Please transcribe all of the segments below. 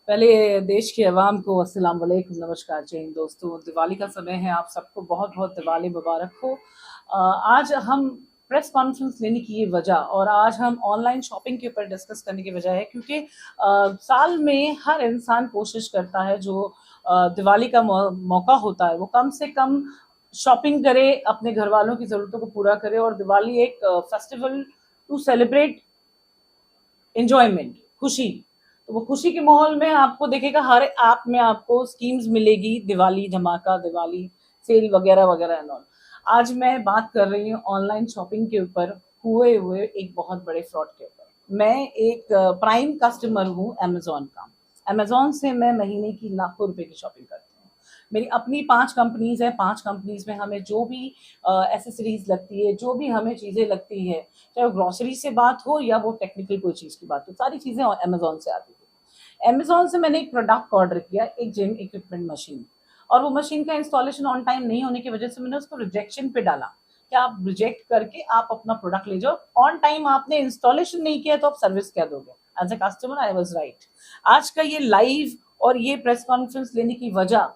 पहले देश की आवाम को अस्सलाम वालेकुम, नमस्कार, जय हिंद। दोस्तों, दिवाली का समय है, आप सबको बहुत बहुत दिवाली मुबारक हो। आज हम प्रेस कॉन्फ्रेंस लेने की ये वजह और आज हम ऑनलाइन शॉपिंग के ऊपर डिस्कस करने की वजह है क्योंकि साल में हर इंसान कोशिश करता है जो दिवाली का मौका होता है वो कम से कम शॉपिंग करे, अपने घर वालों की ज़रूरतों को पूरा करे। और दिवाली एक फेस्टिवल टू सेलिब्रेट एंजॉयमेंट, खुशी। तो वो खुशी के माहौल में आपको देखेगा हर ऐप में आपको स्कीम्स मिलेगी, दिवाली धमाका, दिवाली सेल वगैरह वगैरह एंड ऑल। आज मैं बात कर रही हूँ ऑनलाइन शॉपिंग के ऊपर हुए हुए एक बहुत बड़े फ्रॉड के ऊपर। मैं एक प्राइम कस्टमर हूँ अमेजोन का। अमेजोन से मैं महीने की लाखों रुपए की शॉपिंग करती हूँ। मेरी अपनी 5 कंपनीज़ हैं, 5 कंपनीज़ में हमें जो भी एक्सेसरीज़ लगती है, जो भी हमें चीज़ें लगती है, चाहे वो ग्रॉसरी से बात हो या वो टेक्निकल कोई चीज़ की बात हो, सारी चीज़ें अमेज़न से आती थी। अमेज़न से मैंने एक प्रोडक्ट ऑर्डर किया, एक जिम इक्विपमेंट मशीन, और वो मशीन का इंस्टॉलेशन ऑन टाइम नहीं होने की वजह से मैंने उसको रिजेक्शन पे डाला कि आप रिजेक्ट करके आप अपना प्रोडक्ट ले जाओ, ऑन टाइम आपने इंस्टॉलेशन नहीं किया तो आप सर्विस क्या दोगे। As a customer I was right. आज का ये लाइव और ये प्रेस कॉन्फ्रेंस लेने की वजह,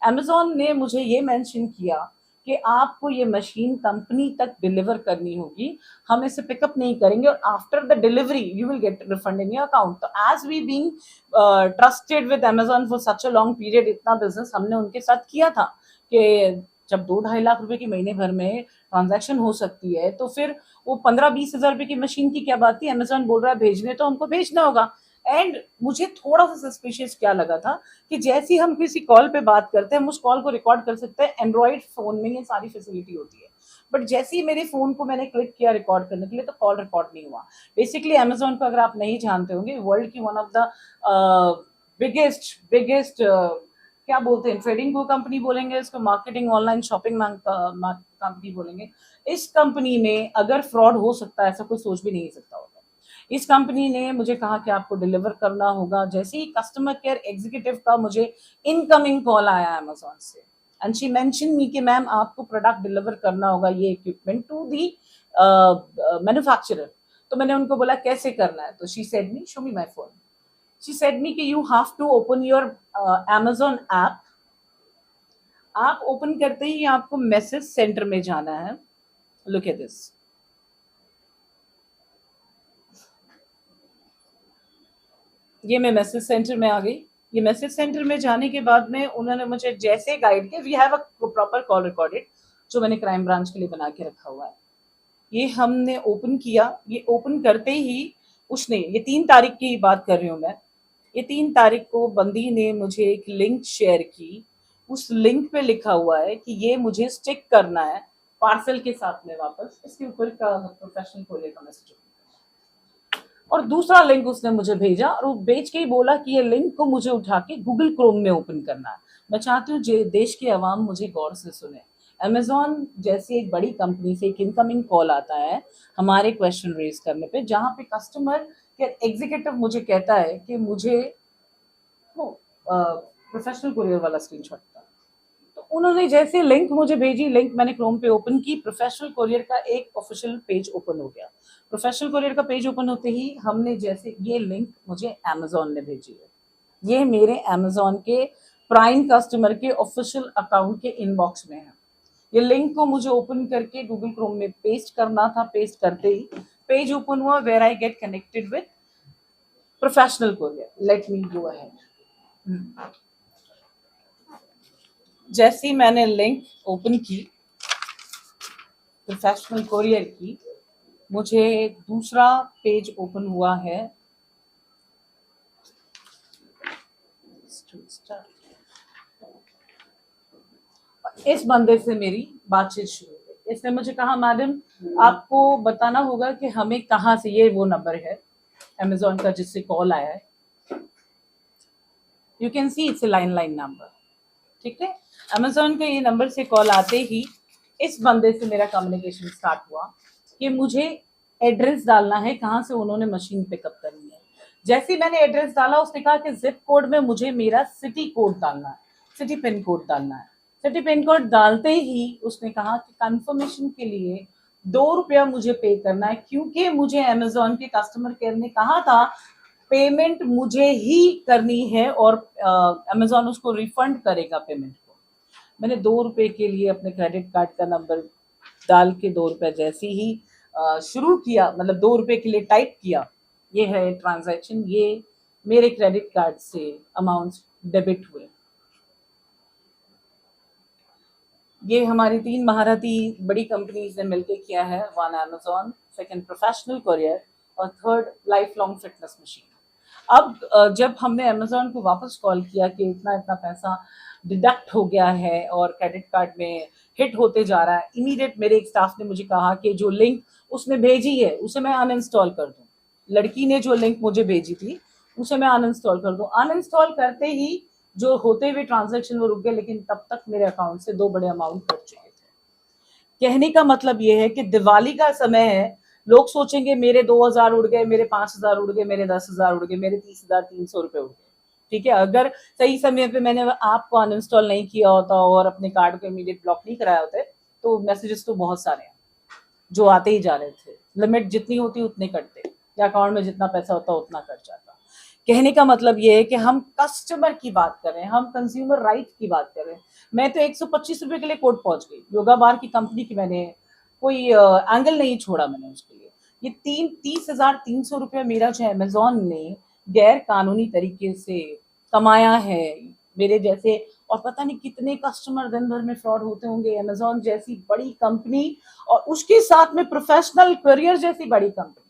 अमेज़न ने मुझे ये मेंशन किया कि आपको ये मशीन कंपनी तक डिलीवर करनी होगी, हम इसे पिकअप नहीं करेंगे और after the delivery you will get refund in your account. तो as we being trusted with Amazon for such a long period, इतना बिजनेस हमने उनके साथ किया था कि जब 2-2.5 लाख रुपए की महीने भर में ट्रांजैक्शन हो सकती है तो फिर वो 15-20 हज़ार रुपए की मशीन की क्या बात थी। अमेज़न बोल रहा है भेजने, तो हमको भेजना होगा। एंड मुझे थोड़ा सा सस्पिशियस क्या लगा था कि जैसे ही हम किसी कॉल पे बात करते हैं हम उस कॉल को रिकॉर्ड कर सकते हैं, एंड्रॉइड फोन में ये सारी फैसिलिटी होती है। बट जैसे ही मेरे फोन को मैंने क्लिक किया रिकॉर्ड करने के लिए तो कॉल रिकॉर्ड नहीं हुआ। बेसिकली अमेजोन को अगर आप नहीं जानते होंगे, वर्ल्ड की one of the biggest biggest क्या बोलते हैं, ट्रेडिंग को कंपनी बोलेंगे इसको, मार्केटिंग ऑनलाइन शॉपिंग कंपनी बोलेंगे। इस कंपनी में अगर फ्रॉड हो सकता है ऐसा कोई सोच भी नहीं सकता होगा। इस कंपनी ने मुझे कहा कि आपको डिलीवर करना होगा। जैसे ही कस्टमर केयर एग्जीक्यूटिव का मुझे इनकमिंग कॉल आया अमेजोन से, एंड शी मेंशन मी कि मैम आपको प्रोडक्ट डिलीवर करना होगा ये इक्विपमेंट टू दी मैन्युफैक्चरर। तो मैंने उनको बोला कैसे करना है, तो she said me show me my phone. She said me कि you have to open your Amazon app. आप ओपन करते ही आपको मैसेज सेंटर में जाना है। Look at this. ये मैं मैसेज सेंटर में आ गई। ये मैसेज सेंटर में जाने के बाद में उन्होंने मुझे जैसे गाइड किया, we have a proper call recorded जो मैंने क्राइम ब्रांच के लिए बना के रखा हुआ है। ये हमने ओपन किया। ये ओपन करते ही उसने, ये 3 तारीख की बात कर रही हूँ मैं, ये 3 तारीख को बंदी ने मुझे एक लिंक शेयर की। उस लिंक पे लिखा हुआ है कि ये मुझे स्टिक करना है पार्सल के साथ में वापस, इसके ऊपर का प्रोफेशनल खोले का मैसेज। और दूसरा लिंक उसने मुझे भेजा और वो भेज के ही बोला कि ये लिंक को मुझे उठा के गूगल क्रोम में ओपन करना है। मैं चाहती हूँ देश के अवाम मुझे गौर से सुने। अमेजोन जैसी एक बड़ी कंपनी से एक इनकमिंग कॉल आता है हमारे क्वेश्चन रेज करने पे, जहाँ पे कस्टमर केयर एग्जीक्यूटिव मुझे कहता है कि मुझे वो प्रोफेशनल कुरियर वाला स्क्रीनशॉट था। तो उन्होंने जैसे लिंक मुझे भेजी, लिंक मैंने क्रोम पे ओपन की, प्रोफेशनल कुरियर का एक ऑफिशियल पेज ओपन हो गया। प्रोफेशनल कुरियर का पेज ओपन होते ही हमने जैसे, ये लिंक मुझे अमेजोन ने भेजी है, ये मेरे अमेजोन के प्राइम कस्टमर के ऑफिशियल अकाउंट के इनबॉक्स में है। ये लिंक को मुझे ओपन करके गूगल क्रोम में पेस्ट करना था। पेस्ट करते ही पेज ओपन हुआ, where I get connected with professional courier. Let me go ahead. जैसे ही मैंने लिंक ओपन की प्रोफेशनल कुरियर की, मुझे दूसरा पेज ओपन हुआ है। इस बंदे से मेरी बातचीत शुरू हुई। इसने मुझे कहा मैडम आपको बताना होगा कि हमें कहाँ से, ये वो नंबर है अमेजोन का जिससे कॉल आया है, you can see it's a line number. ठीक है, अमेजोन के ये नंबर से कॉल आते ही इस बंदे से मेरा कम्युनिकेशन स्टार्ट हुआ कि मुझे एड्रेस डालना है कहाँ से उन्होंने मशीन पिकअप करनी है। जैसे ही मैंने एड्रेस डाला उसने कहा कि जिप कोड में मुझे मेरा सिटी कोड डालना है, सिटी पिन कोड डालना है। सिटी पिन कोड डालते ही उसने कहा कि कंफर्मेशन के लिए 2 रुपया मुझे पे करना है, क्योंकि मुझे अमेजोन के कस्टमर केयर ने कहा था पेमेंट मुझे ही करनी है और अमेजोन उसको रिफंड करेगा पेमेंट को। मैंने 2 रुपए के लिए अपने क्रेडिट कार्ड का नंबर डाल के 2 रुपए जैसे ही शुरू किया, मतलब 2 रुपए के लिए टाइप किया, ये है ट्रांजैक्शन, ये मेरे क्रेडिट कार्ड से अमाउंट डेबिट हुए। ये हमारी 3 महारथी बड़ी कंपनीज ने मिलकर किया है। 1 अमेजोन, सेकंड प्रोफेशनल कोरियर और third life long fitness machine. अब जब हमने अमेजोन को वापस कॉल किया कि इतना इतना पैसा डिडक्ट हो गया है और क्रेडिट कार्ड में हिट होते जा रहा है, इमीडिएट मेरे एक स्टाफ ने मुझे कहा कि जो लिंक उसने भेजी है उसे मैं अनइंस्टॉल कर दूं। लड़की ने जो लिंक मुझे भेजी थी उसे मैं अनइंस्टॉल कर दूं। अनइंस्टॉल करते ही जो होते हुए ट्रांजैक्शन वो रुक गए, लेकिन तब तक मेरे अकाउंट से 2 बड़े अमाउंट कट चुके थे। कहने का मतलब ये है कि दिवाली का समय है, लोग सोचेंगे मेरे 2,000 उड़ गए, मेरे 5,000 उड़ गए, मेरे 10,000 उड़ गए, मेरे 30,300 रुपए उड़ गए। ठीक है, अगर सही समय पे मैंने आपको अनइंस्टॉल नहीं किया होता और अपने कार्ड को इमीडिएट ब्लॉक नहीं कराया होते तो मैसेजेस तो बहुत सारे हैं जो आते ही जा रहे थे। लिमिट जितनी होती उतने कटते, या अकाउंट में जितना पैसा होता उतना कट जाता। कहने का मतलब ये है कि हम कस्टमर की बात कर रहे हैं, हम कंज्यूमर राइट की बात कर रहे हैं। मैं तो 125 रुपए के लिए कोर्ट पहुंच गई, योगा बार की कंपनी की, मैंने कोई एंगल नहीं छोड़ा मैंने उसके लिए। ये 30,300 रुपया मेरा जो अमेजोन ने गैर कानूनी तरीके से कमाया है, मेरे जैसे और पता नहीं कितने कस्टमर दिन भर में फ्रॉड होते होंगे। अमेजोन जैसी बड़ी कंपनी और उसके साथ में प्रोफेशनल करियर जैसी बड़ी कंपनी,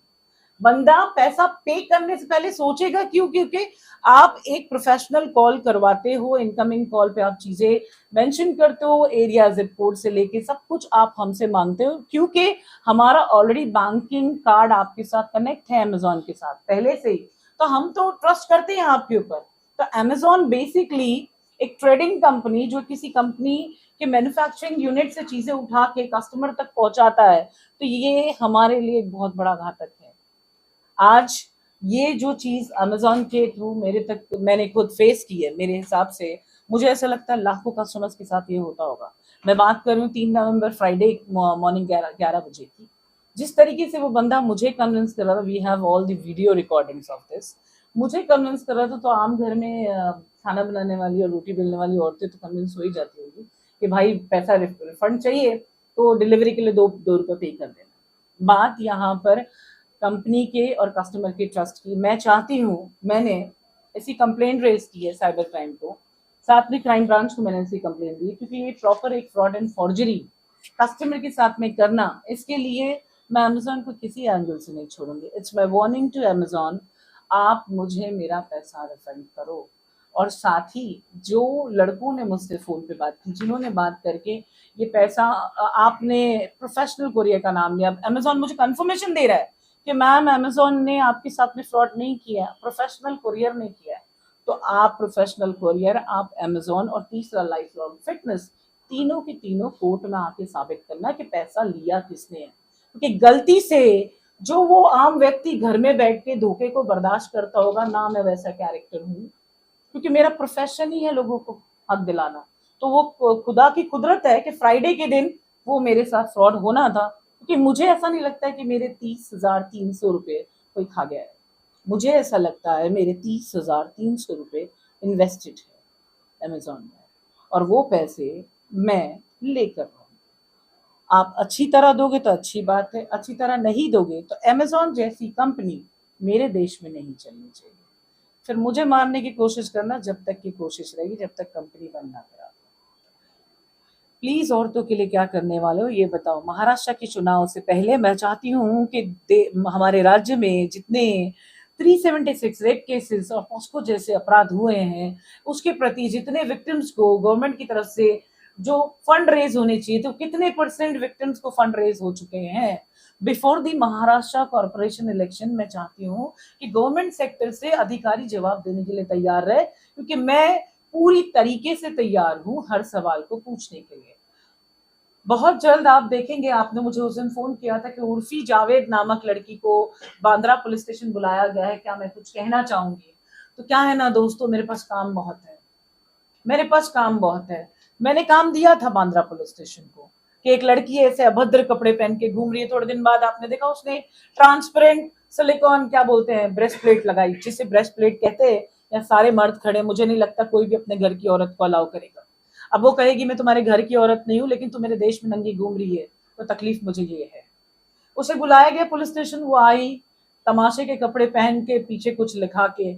बंदा पैसा पे करने से पहले सोचेगा क्यों? क्योंकि आप एक प्रोफेशनल कॉल करवाते हो, इनकमिंग कॉल पे आप चीजें मेंशन करते हो, एरिया जिप कोड से लेके सब कुछ आप हमसे मांगते हो, क्योंकि हमारा ऑलरेडी बैंकिंग कार्ड आपके साथ कनेक्ट है अमेजोन के साथ पहले से ही, तो हम तो ट्रस्ट करते हैं आपके ऊपर। तो अमेजोन बेसिकली एक ट्रेडिंग कंपनी जो किसी कंपनी के मैन्युफैक्चरिंग यूनिट से चीजें उठा के कस्टमर तक पहुंचाता है, तो ये हमारे लिए एक बहुत बड़ा घातक है। आज ये जो चीज अमेजोन के थ्रू मेरे तक मैंने खुद फेस की है, मेरे हिसाब से मुझे ऐसा लगता है लाखों कस्टमर्स के साथ ये होता होगा। मैं बात कर रही हूँ 3 नवंबर फ्राइडे मॉर्निंग 11 बजे की। जिस तरीके से वो बंदा मुझे कन्विंस कर रहा था, we have all the video recordings of this, मुझे कन्विंस कर रहा था, तो आम घर में खाना बनाने वाली और रोटी बेलने वाली औरतें तो कन्विंस हो ही जाती होगी कि भाई पैसा रिफंड चाहिए तो डिलीवरी के लिए 2 रुपये पे कर देना। बात यहाँ पर कंपनी के और कस्टमर के ट्रस्ट की। मैं चाहती हूँ, मैंने ऐसी कंप्लेंट रेज की है साइबर क्राइम को, साथ में क्राइम ब्रांच को मैंने ऐसी कंप्लेंट दी, क्योंकि ये प्रॉपर एक फ्रॉड एंड फॉर्जरी कस्टमर के साथ में करना, इसके लिए मैं अमेजोन को किसी एंगल से नहीं छोड़ूंगी। It's my warning to Amazon, आप मुझे मेरा पैसा रिफंड करो। और साथ ही जो लड़कों ने मुझसे फोन पे बात की, जिन्होंने बात करके ये पैसा आपने प्रोफेशनल कोरियर का नाम लिया, अमेजोन मुझे कंफर्मेशन दे रहा है कि मैम अमेजोन ने आपके साथ में फ्रॉड नहीं किया, प्रोफेशनल कोरियर ने किया है। तो आप प्रोफेशनल कोरियर, आप अमेजोन और तीसरा लाइफ लॉन्ग फिटनेस, तीनों के तीनों कोर्ट में आके साबित करना कि पैसा लिया किसने है। क्योंकि गलती से जो वो आम व्यक्ति घर में बैठ के धोखे को बर्दाश्त करता होगा ना, मैं वैसा कैरेक्टर हूँ, क्योंकि मेरा प्रोफेशन ही है लोगों को हक दिलाना, तो वो खुदा की कुदरत है कि फ्राइडे के दिन वो मेरे साथ फ्रॉड होना था। क्योंकि मुझे ऐसा नहीं लगता है कि मेरे 30,300 रुपये कोई खा गया है, मुझे ऐसा लगता है मेरे 30,300 रुपये इन्वेस्टेड है अमेजोन में, और वो पैसे मैं लेकर रहूँ। आप अच्छी तरह दोगे तो अच्छी बात है, अच्छी तरह नहीं दोगे तो अमेजोन जैसी कंपनी मेरे देश में नहीं चलनी चाहिए। फिर मुझे मारने की कोशिश करना, जब तक की कोशिश रहेगी, जब तक कंपनी बंद ना करा। प्लीज औरतों के लिए क्या करने वाले हो ये बताओ। महाराष्ट्र के चुनाव से पहले मैं चाहती हूँ कि हमारे राज्य में जितने 376 रेप केसेस और पॉस्को जैसे अपराध हुए हैं, उसके प्रति जितने विक्टिम्स को गवर्नमेंट की तरफ से जो फंड रेज होने चाहिए, तो कितने परसेंट विक्टिम्स को फंड रेज हो चुके हैं before the Maharashtra corporation election. मैं चाहती हूँ कि गवर्नमेंट सेक्टर से अधिकारी जवाब देने के लिए तैयार रहे, क्योंकि मैं पूरी तरीके से तैयार हूँ हर सवाल को पूछने के लिए। बहुत जल्द आप देखेंगे, आपने मुझे उस दिन फोन किया था कि उर्फी जावेद नामक लड़की को बांद्रा पुलिस स्टेशन बुलाया गया है, क्या मैं कुछ कहना चाहूंगी? तो क्या है ना दोस्तों, मेरे पास काम बहुत है, मेरे पास काम बहुत है। मैंने काम दिया था बांद्रा पुलिस स्टेशन को कि एक लड़की ऐसे अभद्र कपड़े पहन के घूम रही है, थोड़े दिन बाद आपने देखा उसने ट्रांसपेरेंट सिलिकॉन क्या बोलते हैं, ब्रेस्ट प्लेट लगाई, जिसे ब्रेस्ट प्लेट कहते हैं, या सारे मर्द खड़े, मुझे नहीं लगता कोई भी अपने घर की औरत को अलाउ करेगा। अब वो कहेगी मैं तुम्हारे घर की औरत नहीं हूँ, लेकिन तू मेरे देश में नंगी घूम रही है, तो तकलीफ मुझे ये है। उसे बुलाया गया पुलिस स्टेशन, वो आई तमाशे के कपड़े पहन के, पीछे कुछ लिखा के,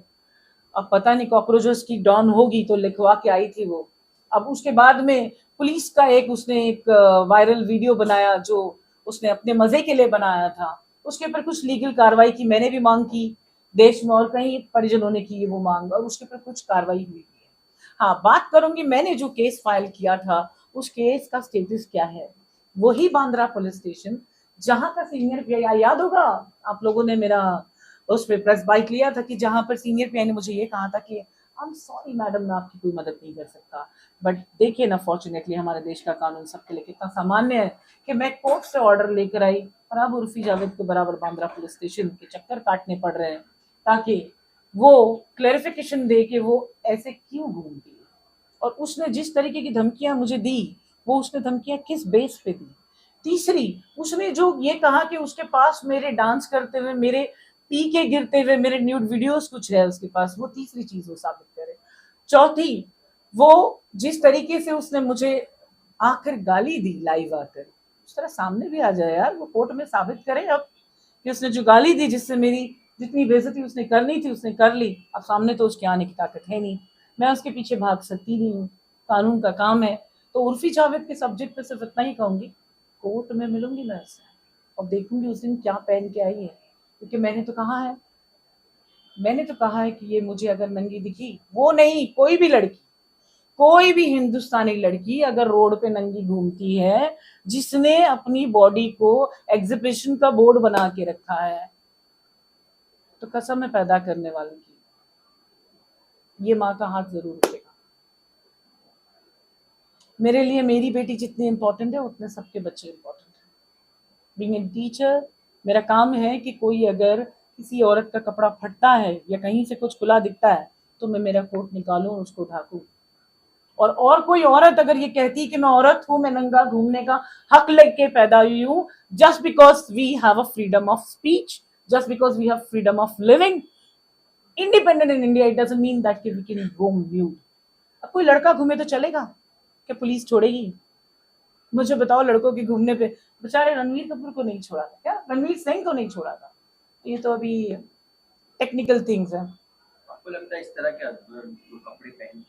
अब पता नहीं कॉकरोचेस की डॉन होगी तो लिखवा के आई थी वो। अब उसके बाद में पुलिस का उसने एक वायरल वीडियो बनाया, जो उसने अपने मजे के लिए बनाया था, उसके ऊपर कुछ लीगल कार्रवाई की, मैंने भी मांग की, देश में और कई परिजनों ने की है वो मांग, और उसके ऊपर कुछ कार्रवाई हुई है। हाँ, बात करूंगी मैंने जो केस फाइल किया था, उस केस का स्टेटस क्या है। वही बांद्रा पुलिस स्टेशन जहां का सीनियर पीआई, याद होगा आप लोगों ने, मेरा उस पे प्रेस बाइट लिया था, कि जहां पर सीनियर पीआई ने मुझे ये कहा था कि आई एम सॉरी मैडम, मैं आपकी कोई मदद नहीं कर सकता। बट देखिए ना, फॉर्चुनेटली हमारे देश का कानून सबके लिए कितना सामान्य है, कि मैं कोर्ट से ऑर्डर लेकर आई, और अब उर्फी जावेद को बराबर बांद्रा पुलिस स्टेशन के चक्कर काटने पड़ रहे हैं, ताकि वो क्लैरिफिकेशन दे कि वो ऐसे क्यों घूमती है, और उसने जिस तरीके की धमकियां मुझे दी, वो उसने धमकियां किस बेस पे दी। तीसरी, उसने जो ये कहा कि उसके पास मेरे डांस करते हुए, मेरे पी के गिरते हुए मेरे न्यूड वीडियोस कुछ है उसके पास, वो तीसरी चीज वो साबित करे। चौथी, वो जिस तरीके से उसने मुझे आकर गाली दी लाइव आकर, उस तरह सामने भी आ जाए यार, वो कोर्ट में साबित करे अब कि उसने जो गाली दी, जिससे मेरी जितनी बेइज्जती उसने करनी थी उसने कर ली। अब सामने तो उसके आने की ताकत है नहीं, मैं उसके पीछे भाग सकती नहीं हूँ, कानून का काम है। तो उर्फी जावेद के सब्जेक्ट पे सिर्फ इतना ही कहूंगी, कोर्ट में मिलूंगी मैं उससे, और देखूंगी उस दिन क्या पहन के आई है, क्योंकि मैंने तो कहा है कि ये मुझे अगर नंगी दिखी, वो नहीं, कोई भी लड़की, कोई भी हिंदुस्तानी लड़की अगर रोड पे नंगी घूमती है, जिसने अपनी बॉडी को एग्जिबिशन का बोर्ड बना के रखा है, तो कसम है पैदा करने वाले की, ये माँ का हाथ जरूर उठेगा। मेरे लिए मेरी बेटी जितनी इंपॉर्टेंट है, उतने सबके बच्चे इंपॉर्टेंट है। बीइंग ए टीचर, मेरा काम है कि कोई अगर किसी औरत का कपड़ा फटता है या कहीं से कुछ खुला दिखता है, तो मैं मेरा कोट निकालूं और उसको ढाकूं। और कोई औरत अगर ये कहती कि मैं औरत हूं, मैं नंगा घूमने का हक लेके पैदा हुई हूं, just because we have a freedom of speech, just because we have freedom of living independent in India, it doesn't mean that कि वी कैन रोम न्यूड। अब कोई लड़का घूमे तो चलेगा, क्या पुलिस छोड़ेगी? मुझे बताओ, लड़कों के घूमने पे, बेचारे रणवीर कपूर को नहीं छोड़ा था क्या, रणवीर सिंह को नहीं छोड़ा था? ये तो अभी टेक्निकल थिंग्स है। आपको लगता है इस तरह के कपड़े पहन